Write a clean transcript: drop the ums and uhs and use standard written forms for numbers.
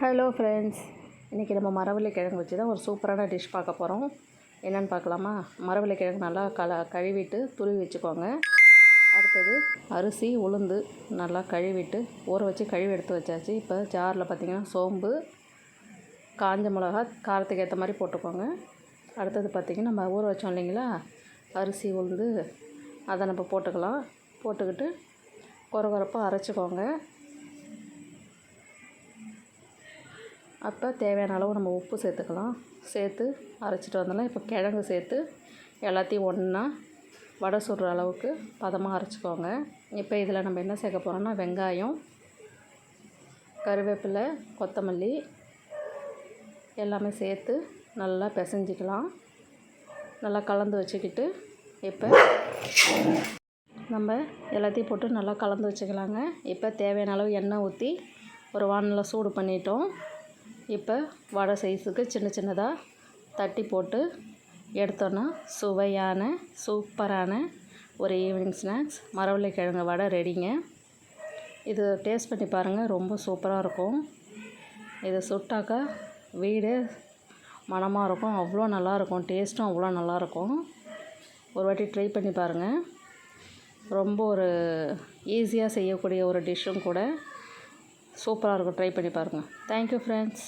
Hello friends, இன்றைக்கி நம்ம மரவள்ளி கிழங்கு வச்சு தான் ஒரு சூப்பரான டிஷ் பார்க்க போகிறோம். என்னென்னு பார்க்கலாமா? மரவள்ளி கிழங்கு நல்லா கழுவிட்டு துருவி வச்சுக்கோங்க. அடுத்தது அரிசி உளுந்து நல்லா கழுவிட்டு ஊற வச்சு கழுவி எடுத்து வச்சாச்சு. இப்போ ஜாரில் பார்த்திங்கன்னா சோம்பு, காஞ்ச மிளகா காரத்துக்கு ஏற்ற மாதிரி போட்டுக்கோங்க. அடுத்தது பார்த்திங்கன்னா நம்ம ஊற வச்சோம் இல்லைங்களா அரிசி உளுந்து, அதை நம்ம போட்டுக்கலாம். போட்டுக்கிட்டு கொரகொரப்பாக அரைச்சிக்கோங்க. அப்போ தேவையான அளவு நம்ம உப்பு சேர்த்துக்கலாம். சேர்த்து அரைச்சிட்டு வந்தோம்னா இப்போ கிழங்கு சேர்த்து எல்லாத்தையும் ஒன்றா வடை சுடுற அளவுக்கு பதமாக அரைச்சிக்கோங்க. இப்போ இதில் நம்ம என்ன சேர்க்க போகிறோம்னா வெங்காயம், கருவேப்பிலை, கொத்தமல்லி எல்லாமே சேர்த்து நல்லா பிசைஞ்சிக்கலாம். நல்லா கலந்து வச்சுக்கிட்டு இப்போ நம்ம எல்லாத்தையும் போட்டு நல்லா கலந்து வச்சுக்கலாங்க. இப்போ தேவையான அளவு எண்ணெய் ஊற்றி ஒரு வானலில் சூடு பண்ணிட்டோம். இப்போ வடை சைஸுக்கு சின்ன சின்னதாக தட்டி போட்டு எடுத்தோன்னா சுவையான சூப்பரான ஒரு ஈவினிங் ஸ்நாக்ஸ் மரவள்ளி கிழங்கு வடை ரெடிங்க. இது டேஸ்ட் பண்ணி பாருங்கள், ரொம்ப சூப்பராக இருக்கும். இதை சுட்டாக்கா வீடே மணமாக இருக்கும், அவ்வளோ நல்லாயிருக்கும். டேஸ்ட்டும் அவ்வளோ நல்லாயிருக்கும். ஒரு வாட்டி ட்ரை பண்ணி பாருங்கள். ரொம்ப ஒரு ஈஸியாக செய்யக்கூடிய ஒரு டிஷ்ஷும் கூட. சூப்பராக இருக்கும். ட்ரை பண்ணி பாருங்கள். Thank you friends.